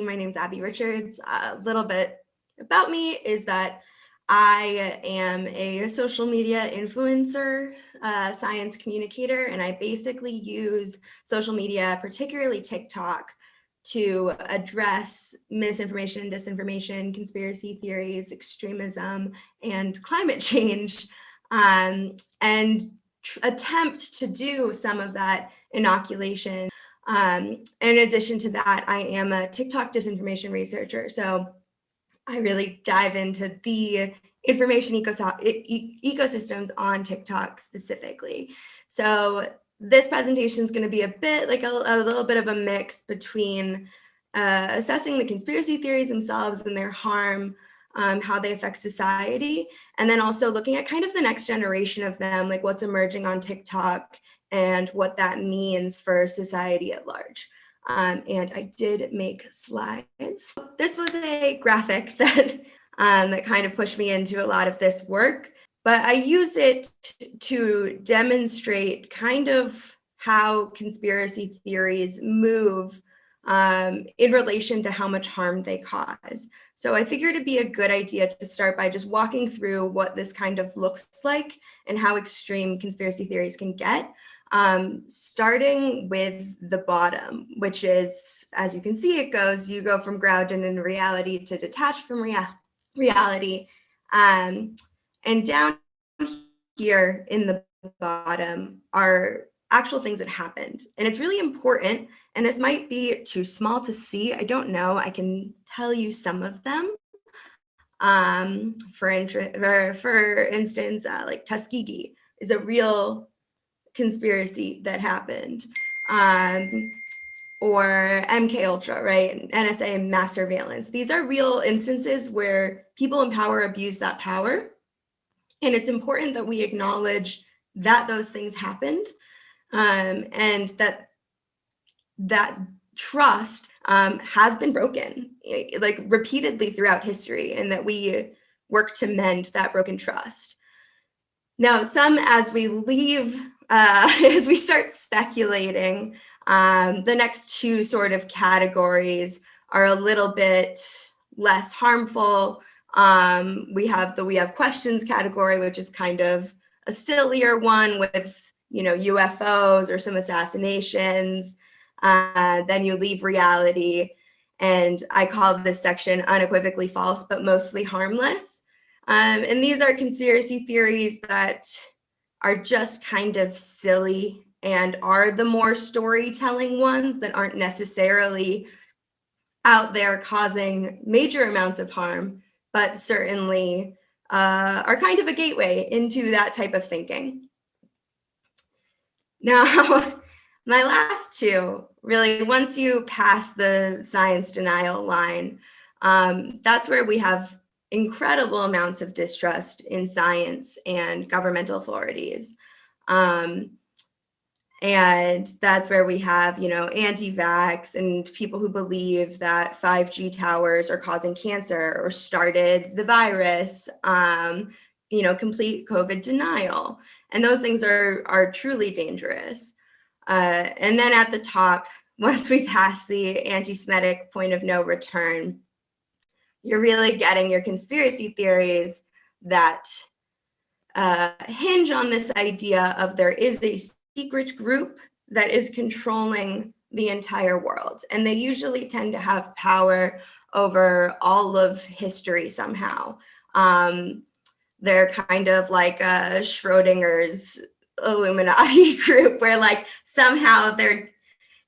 My name's Abbie Richards. A little bit about me is that I am a social media influencer, science communicator, and I basically use social media, particularly TikTok, to address misinformation and disinformation, conspiracy theories, extremism, and climate change, and attempt to do some of that inoculation. In addition to that, I am a TikTok disinformation researcher. So I really dive into the information ecosystems on TikTok specifically. So this presentation is going to be a bit like a little bit of a mix between assessing the conspiracy theories themselves and their harm, how they affect society, and then also looking at kind of the next generation of them, like what's emerging on TikTok and what that means for society at large. And I did make slides. This was a graphic that that kind of pushed me into a lot of this work, but I used it to demonstrate kind of how conspiracy theories move in relation to how much harm they cause. So I figured it'd be a good idea to start by just walking through what this kind of looks like and how extreme conspiracy theories can get. Starting with the bottom, which is, as you can see, you go from grounded in reality to detached from reality. And down here in the bottom are actual things that happened. And it's really important, and this might be too small to see, I don't know, I can tell you some of them. For instance, like Tuskegee is a real conspiracy that happened, or MK Ultra, right? NSA and mass surveillance. These are real instances where people in power abuse that power. And it's important that we acknowledge that those things happened, and that trust has been broken, like repeatedly throughout history, and that we work to mend that broken trust. Now, as we start speculating, the next two sort of categories are a little bit less harmful. We have questions category, which is kind of a sillier one with, UFOs or some assassinations. Then you leave reality. And I call this section unequivocally false, but mostly harmless. And these are conspiracy theories that are just kind of silly and are the more storytelling ones that aren't necessarily out there causing major amounts of harm, but certainly are kind of a gateway into that type of thinking. Now, my last two, really, once you pass the science denial line, that's where we have incredible amounts of distrust in science and governmental authorities. And that's where we have, anti-vax and people who believe that 5G towers are causing cancer or started the virus, complete COVID denial. And those things are truly dangerous. And then at the top, once we pass the anti-Semitic point of no return, you're really getting your conspiracy theories that hinge on this idea of there is a secret group that is controlling the entire world. And they usually tend to have power over all of history somehow. They're kind of like Schrodinger's Illuminati group, where like somehow they're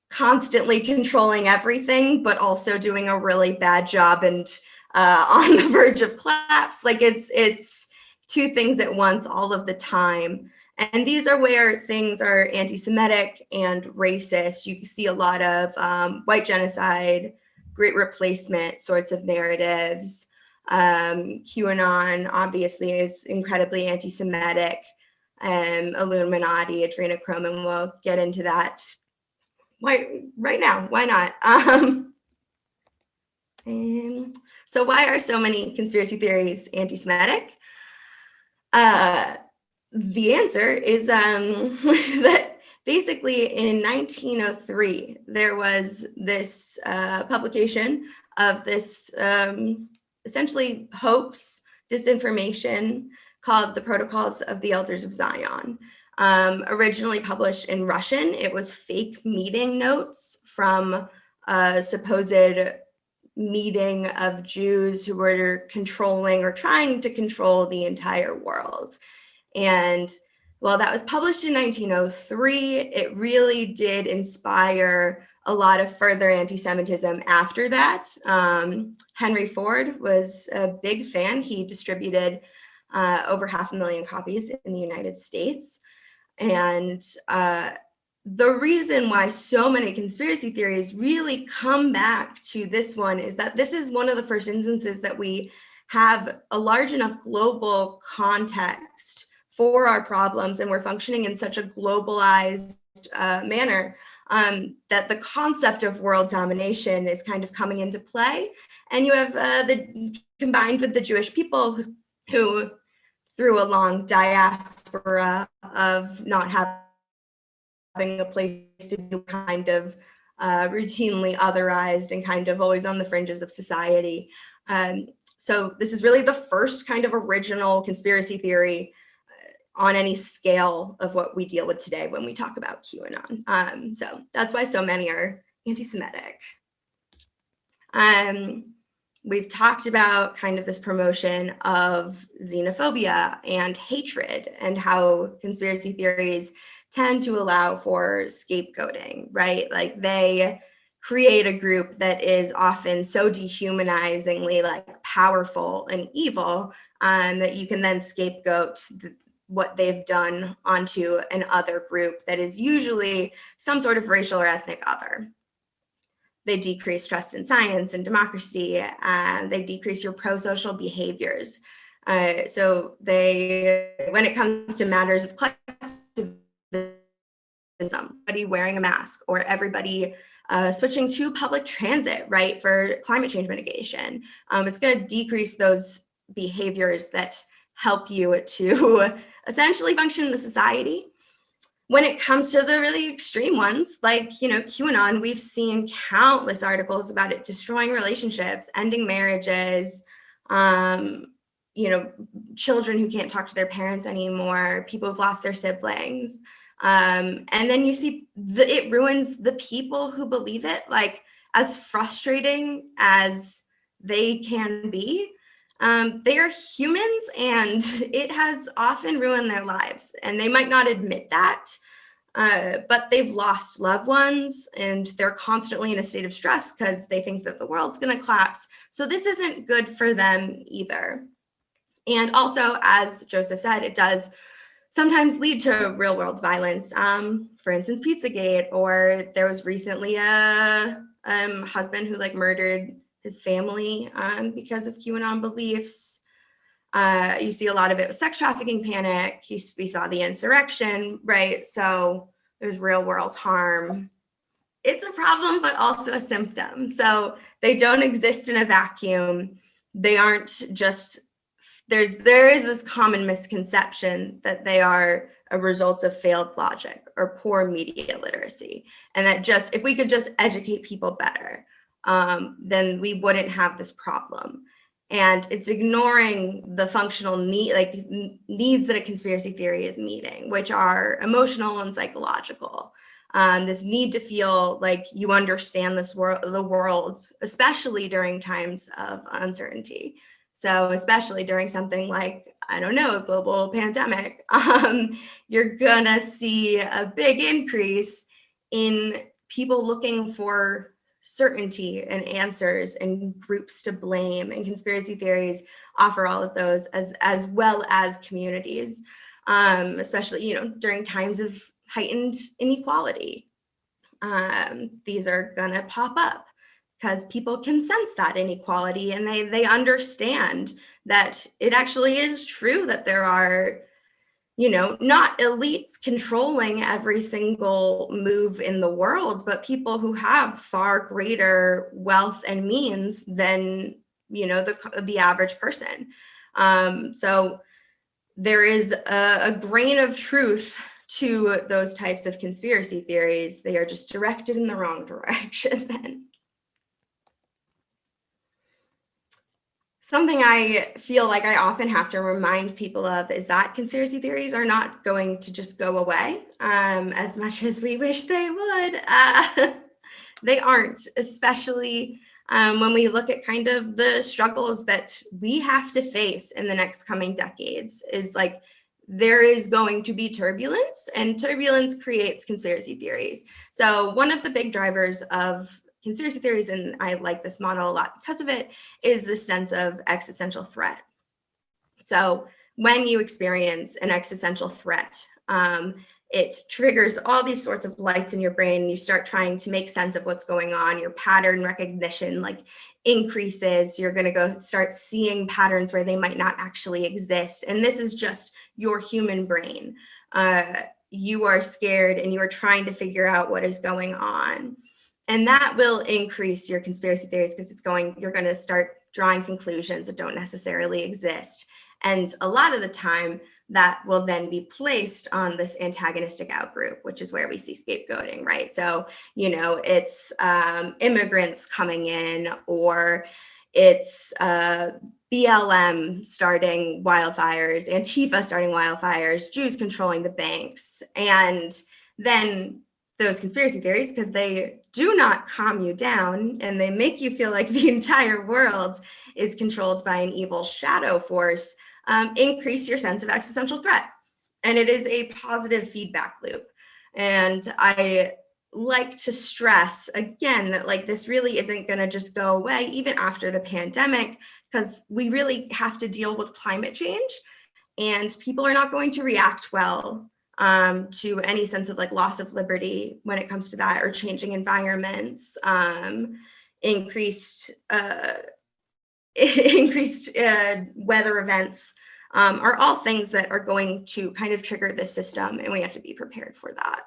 constantly controlling everything, but also doing a really bad job and on the verge of collapse. Like it's two things at once all of the time. And these are where things are anti-Semitic and racist. You can see a lot of white genocide, great replacement sorts of narratives. QAnon obviously is incredibly anti-Semitic. Illuminati, adrenochrome, and we'll get into that right now. Why not? So why are so many conspiracy theories anti-Semitic? The answer is that basically in 1903, there was this publication of this essentially hoax, disinformation called the Protocols of the Elders of Zion. Originally published in Russian, it was fake meeting notes from a supposed meeting of Jews who were controlling or trying to control the entire world. And while that was published in 1903, it really did inspire a lot of further anti-Semitism after that. Henry Ford was a big fan. He distributed over 500,000 copies in the United States. And the reason why so many conspiracy theories really come back to this one is that this is one of the first instances that we have a large enough global context for our problems, and we're functioning in such a globalized manner that the concept of world domination is kind of coming into play. And you have combined with the Jewish people who through a long diaspora of not having a place to be, kind of routinely otherized and kind of always on the fringes of society. So this is really the first kind of original conspiracy theory on any scale of what we deal with today when we talk about QAnon. So that's why so many are anti-Semitic. We've talked about kind of this promotion of xenophobia and hatred and how conspiracy theories tend to allow for scapegoating, right? Like they create a group that is often so dehumanizingly like powerful and evil that you can then scapegoat what they've done onto an other group that is usually some sort of racial or ethnic other. They decrease trust in science and democracy. They decrease your pro-social behaviors. So when it comes to matters of collectivism, everybody wearing a mask or everybody switching to public transit, right, for climate change mitigation, it's going to decrease those behaviors that help you to essentially function in the society. When it comes to the really extreme ones, like, QAnon, we've seen countless articles about it destroying relationships, ending marriages, children who can't talk to their parents anymore, people who've lost their siblings. And then you see it ruins the people who believe it. Like, as frustrating as they can be, they are humans, and it has often ruined their lives. And they might not admit that, but they've lost loved ones, and they're constantly in a state of stress because they think that the world's going to collapse. So this isn't good for them either. And also, as Joseph said, it does sometimes lead to real world violence. For instance, Pizzagate, or there was recently a husband who murdered his family because of QAnon beliefs. You see a lot of it with sex trafficking panic. We saw the insurrection, right? So there's real world harm. It's a problem, but also a symptom. So they don't exist in a vacuum. They aren't just, there is this common misconception that they are a result of failed logic or poor media literacy. And that just, if we could just educate people better, then we wouldn't have this problem. And it's ignoring the functional needs that a conspiracy theory is meeting, which are emotional and psychological. This need to feel like you understand the world, especially during times of uncertainty. So especially during something like, I don't know, a global pandemic, you're gonna see a big increase in people looking for certainty and answers and groups to blame, and conspiracy theories offer all of those as well as communities, especially during times of heightened inequality. These are gonna pop up because people can sense that inequality, and they understand that it actually is true that there are not elites controlling every single move in the world, but people who have far greater wealth and means than, the average person. So there is a grain of truth to those types of conspiracy theories, they are just directed in the wrong direction then. Something I feel like I often have to remind people of is that conspiracy theories are not going to just go away as much as we wish they would. They aren't, especially when we look at kind of the struggles that we have to face in the next coming decades. Is like there is going to be turbulence, and turbulence creates conspiracy theories. So one of the big drivers of conspiracy theories, and I like this model a lot because of it, is the sense of existential threat. So when you experience an existential threat, it triggers all these sorts of lights in your brain. You start trying to make sense of what's going on. Your pattern recognition like increases. You're going to go start seeing patterns where they might not actually exist. And this is just your human brain. You are scared and you are trying to figure out what is going on. And that will increase your conspiracy theories because you're going to start drawing conclusions that don't necessarily exist. And a lot of the time that will then be placed on this antagonistic outgroup, which is where we see scapegoating, right? So, it's immigrants coming in, or it's BLM starting wildfires, Antifa starting wildfires, Jews controlling the banks. And then those conspiracy theories, because they do not calm you down and they make you feel like the entire world is controlled by an evil shadow force, increase your sense of existential threat. And it is a positive feedback loop. And I like to stress again that like this really isn't going to just go away even after the pandemic, because we really have to deal with climate change, and people are not going to react well to any sense of like loss of liberty when it comes to that, or changing environments, increased weather events, are all things that are going to kind of trigger the system, and we have to be prepared for that.